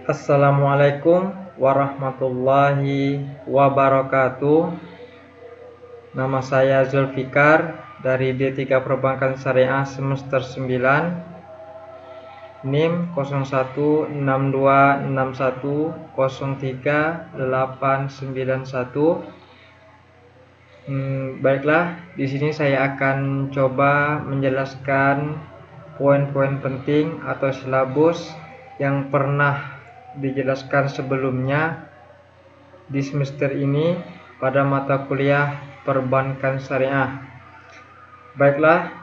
Assalamualaikum warahmatullahi wabarakatuh. Nama saya Zulfikar dari D3 Perbankan Syariah semester 9, NIM 016261038891. Baiklah, di sini saya akan coba menjelaskan poin-poin penting atau silabus yang pernah dijelaskan sebelumnya di semester ini pada mata kuliah perbankan syariah. Baiklah,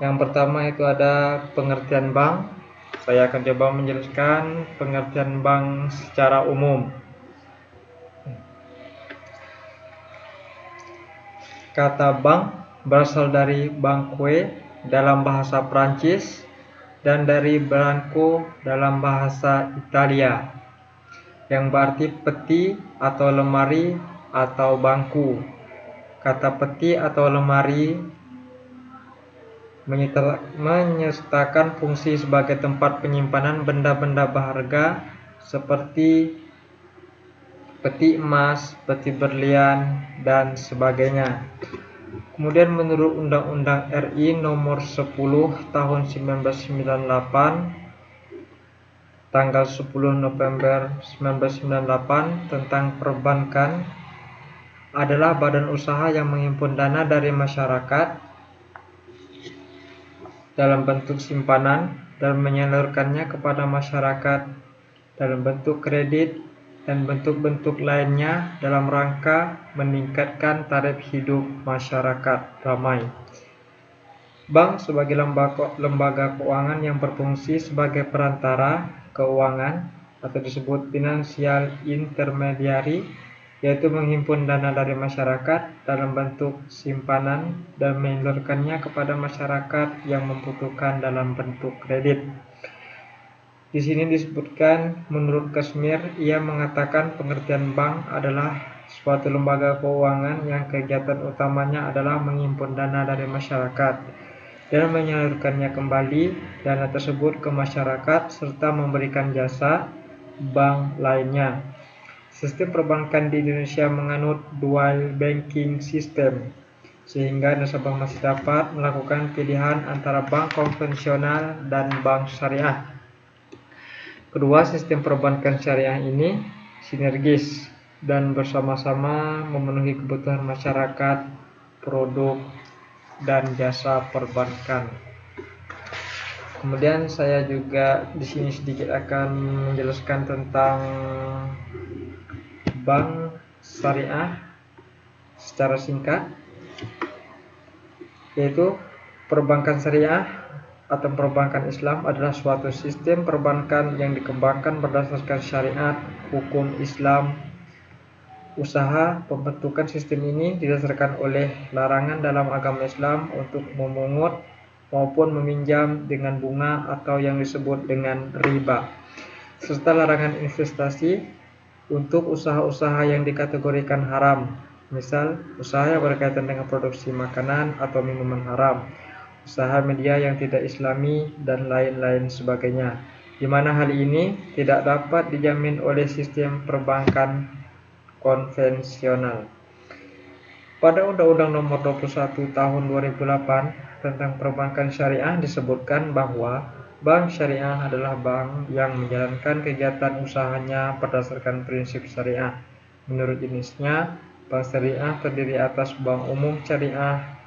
yang pertama itu ada pengertian bank. Saya akan coba menjelaskan pengertian bank secara umum. Kata bank berasal dari banque dalam bahasa Prancis dan dari branco dalam bahasa Italia, yang berarti peti atau lemari atau bangku. Kata peti atau lemari menyertakan fungsi sebagai tempat penyimpanan benda-benda berharga seperti peti emas, peti berlian, dan sebagainya. Kemudian menurut Undang-Undang RI nomor 10 tahun 1998 tanggal 10 November 1998 tentang perbankan adalah badan usaha yang menghimpun dana dari masyarakat dalam bentuk simpanan dan menyalurkannya kepada masyarakat dalam bentuk kredit dan bentuk-bentuk lainnya dalam rangka meningkatkan taraf hidup masyarakat ramai. Bank sebagai lembaga keuangan yang berfungsi sebagai perantara keuangan atau disebut financial intermediary, yaitu menghimpun dana dari masyarakat dalam bentuk simpanan dan menyalurkannya kepada masyarakat yang membutuhkan dalam bentuk kredit. Di sini disebutkan, menurut Kashmir, ia mengatakan pengertian bank adalah suatu lembaga keuangan yang kegiatan utamanya adalah menghimpun dana dari masyarakat dan menyalurkannya kembali dana tersebut ke masyarakat serta memberikan jasa bank lainnya. Sistem perbankan di Indonesia menganut dual banking system, sehingga nasabah masih dapat melakukan pilihan antara bank konvensional dan bank syariah. Kedua sistem perbankan syariah ini sinergis dan bersama-sama memenuhi kebutuhan masyarakat, produk, dan jasa perbankan. Kemudian saya juga di sini sedikit akan menjelaskan tentang bank syariah secara singkat, yaitu perbankan syariah atau perbankan Islam adalah suatu sistem perbankan yang dikembangkan berdasarkan syariat hukum Islam. Usaha pembentukan sistem ini didasarkan oleh larangan dalam agama Islam untuk memungut maupun meminjam dengan bunga atau yang disebut dengan riba, serta larangan investasi untuk usaha-usaha yang dikategorikan haram, misal usaha yang berkaitan dengan produksi makanan atau minuman haram, usaha media yang tidak islami, dan lain-lain sebagainya, di mana hal ini tidak dapat dijamin oleh sistem perbankan konvensional. Pada Undang-Undang Nomor 21 Tahun 2008 tentang perbankan syariah disebutkan bahwa bank syariah adalah bank yang menjalankan kegiatan usahanya berdasarkan prinsip syariah. Menurut jenisnya, bank syariah terdiri atas bank umum syariah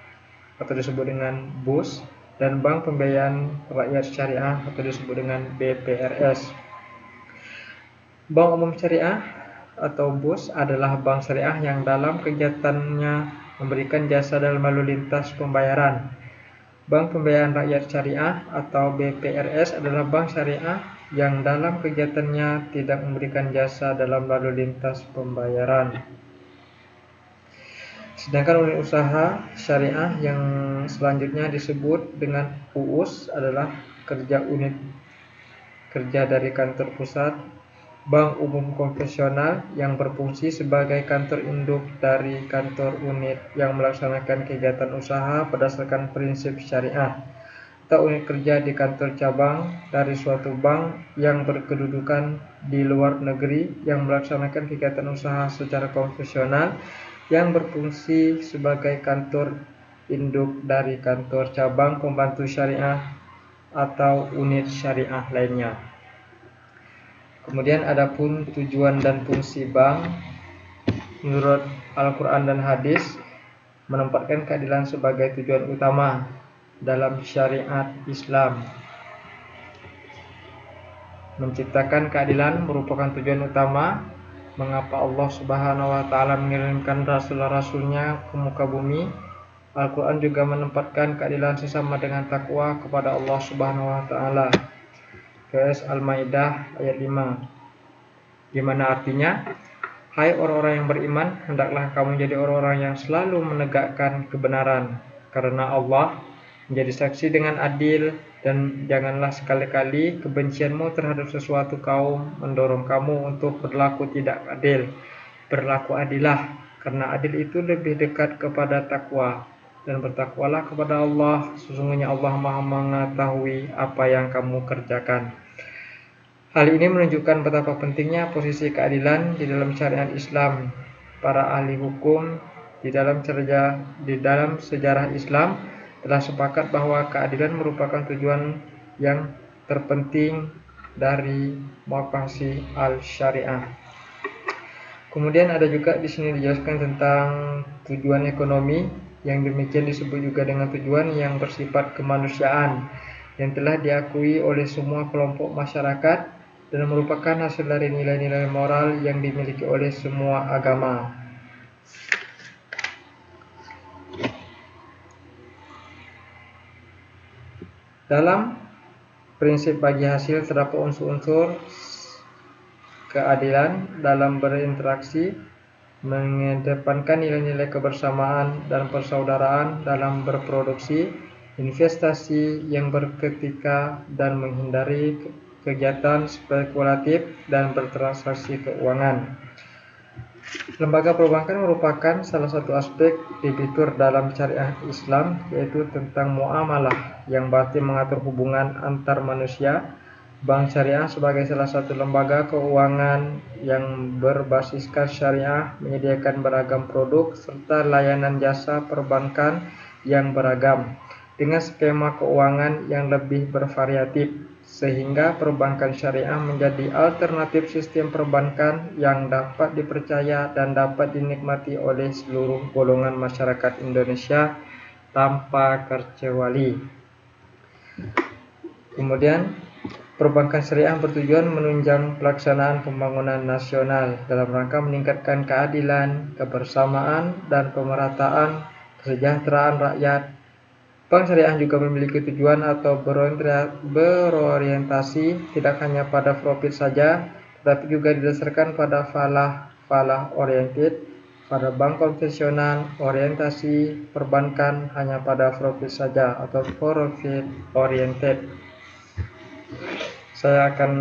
atau disebut dengan BUS dan bank pembiayaan rakyat syariah atau disebut dengan BPRS. Bank umum syariah atau BUS adalah bank syariah yang dalam kegiatannya memberikan jasa dalam lalu lintas pembayaran. Bank pembiayaan rakyat syariah atau BPRS adalah bank syariah yang dalam kegiatannya tidak memberikan jasa dalam lalu lintas pembayaran. Sedangkan unit usaha syariah yang selanjutnya disebut dengan UUS adalah unit kerja dari kantor pusat bank umum konvensional yang berfungsi sebagai kantor induk dari kantor unit yang melaksanakan kegiatan usaha berdasarkan prinsip syariah. atau unit kerja di kantor cabang dari suatu bank yang berkedudukan di luar negeri yang melaksanakan kegiatan usaha secara konvensional yang berfungsi sebagai kantor induk dari kantor cabang pembantu syariah atau unit syariah lainnya. Kemudian adapun tujuan dan fungsi bank menurut Al-Quran dan hadis menempatkan keadilan sebagai tujuan utama dalam syariat Islam. Menciptakan keadilan merupakan tujuan utama mengapa Allah Subhanahu wa taala mengirimkan rasul-rasulnya ke muka bumi. Al-Quran juga menempatkan keadilan sesama dengan takwa kepada Allah Subhanahu wa taala. Al-Maidah ayat 5, di mana artinya, hai orang-orang yang beriman, hendaklah kamu menjadi orang-orang yang selalu menegakkan kebenaran, karena Allah menjadi saksi dengan adil, dan janganlah sekali-kali kebencianmu terhadap sesuatu kaum mendorong kamu untuk berlaku tidak adil. Berlaku adillah, karena adil itu lebih dekat kepada takwa, dan bertakwalah kepada Allah, sesungguhnya Allah Maha mengetahui apa yang kamu kerjakan. Hal ini menunjukkan betapa pentingnya posisi keadilan di dalam syariat Islam. Para ahli hukum di dalam sejarah Islam telah sepakat bahwa keadilan merupakan tujuan yang terpenting dari maqasid al-syariah. Kemudian ada juga di sini dijelaskan tentang tujuan ekonomi, yang demikian disebut juga dengan tujuan yang bersifat kemanusiaan, yang telah diakui oleh semua kelompok masyarakat dan merupakan hasil dari nilai-nilai moral yang dimiliki oleh semua agama. Dalam prinsip bagi hasil terdapat unsur-unsur keadilan dalam berinteraksi, mengedepankan nilai-nilai kebersamaan dan persaudaraan dalam berproduksi, investasi yang berketika, dan menghindari kegiatan spekulatif dan bertransaksi keuangan. Lembaga perbankan merupakan salah satu aspek debitur dalam syariah Islam, yaitu tentang muamalah, yang berarti mengatur hubungan antar manusia. Bank syariah sebagai salah satu lembaga keuangan yang berbasiskan syariah menyediakan beragam produk serta layanan jasa perbankan yang beragam dengan skema keuangan yang lebih bervariatif, sehingga perbankan syariah menjadi alternatif sistem perbankan yang dapat dipercaya dan dapat dinikmati oleh seluruh golongan masyarakat Indonesia tanpa terkecuali. Kemudian, perbankan syariah bertujuan menunjang pelaksanaan pembangunan nasional dalam rangka meningkatkan keadilan, kebersamaan, dan pemerataan kesejahteraan rakyat. Bank syariah juga memiliki tujuan atau berorientasi tidak hanya pada profit saja, tetapi juga didasarkan pada falah oriented. Pada bank konvensional, orientasi perbankan hanya pada profit saja atau profit oriented. Saya akan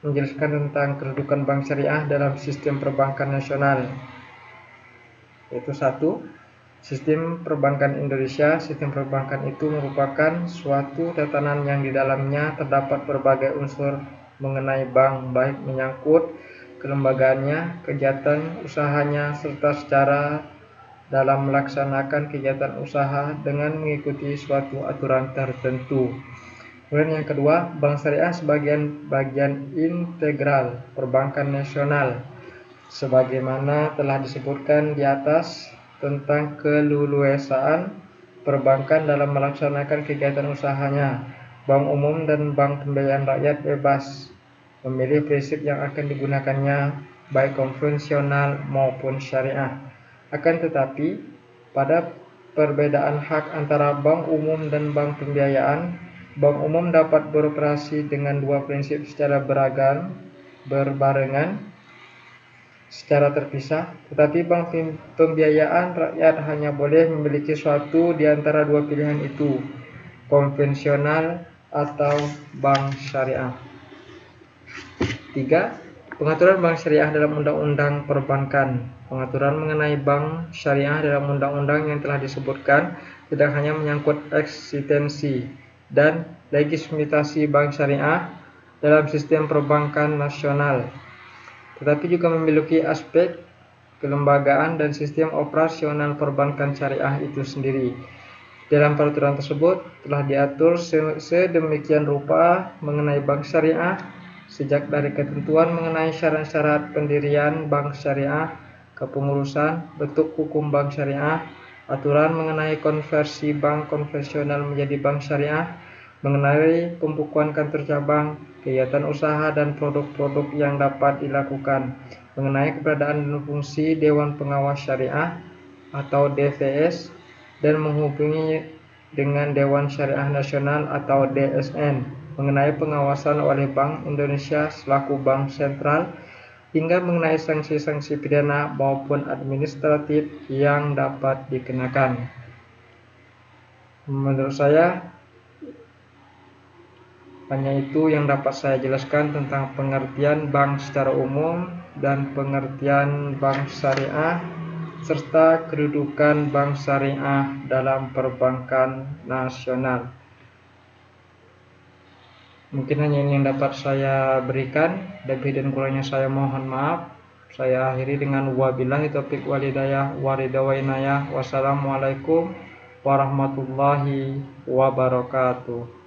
menjelaskan tentang kedudukan bank syariah dalam sistem perbankan nasional. Yaitu 1. Sistem perbankan Indonesia. Sistem perbankan itu merupakan suatu tatanan yang di dalamnya terdapat berbagai unsur mengenai bank, baik menyangkut kelembagaannya, kegiatan usahanya, serta secara dalam melaksanakan kegiatan usaha dengan mengikuti suatu aturan tertentu. Kemudian yang kedua, bank syariah sebagai bagian integral perbankan nasional, sebagaimana telah disebutkan di atas tentang keleluasaan perbankan dalam melaksanakan kegiatan usahanya. Bank umum dan bank pembiayaan rakyat bebas memilih prinsip yang akan digunakannya, baik konvensional maupun syariah. Akan tetapi, pada perbedaan hak antara bank umum dan bank pembiayaan, bank umum dapat beroperasi dengan dua prinsip secara berbarengan, secara terpisah, tetapi bank pembiayaan rakyat hanya boleh memiliki suatu di antara dua pilihan itu, konvensional atau bank syariah. 3. Pengaturan bank syariah dalam Undang-Undang Perbankan. Pengaturan mengenai bank syariah dalam undang-undang yang telah disebutkan tidak hanya menyangkut eksistensi dan legitimasi bank syariah dalam sistem perbankan nasional, tetapi juga memiliki aspek kelembagaan dan sistem operasional perbankan syariah itu sendiri. Dalam peraturan tersebut telah diatur sedemikian rupa mengenai bank syariah, sejak dari ketentuan mengenai syarat-syarat pendirian bank syariah, kepengurusan, bentuk hukum bank syariah, aturan mengenai konversi bank konvensional menjadi bank syariah, mengenai pembukuan kantor cabang, kegiatan usaha dan produk-produk yang dapat dilakukan, mengenai keberadaan dan fungsi Dewan Pengawas Syariah atau DPS, dan menghubungi dengan Dewan Syariah Nasional atau DSN, mengenai pengawasan oleh Bank Indonesia selaku bank sentral, hingga mengenai sanksi-sanksi pidana maupun administratif yang dapat dikenakan. Menurut saya, hanya itu yang dapat saya jelaskan tentang pengertian bank secara umum dan pengertian bank syariah, serta kedudukan bank syariah dalam perbankan nasional. Mungkin hanya ini yang dapat saya berikan. Lebih dan kurangnya saya mohon maaf. Saya akhiri dengan wabillahi taufiq walhidayah waridha. Wassalamualaikum warahmatullahi wabarakatuh.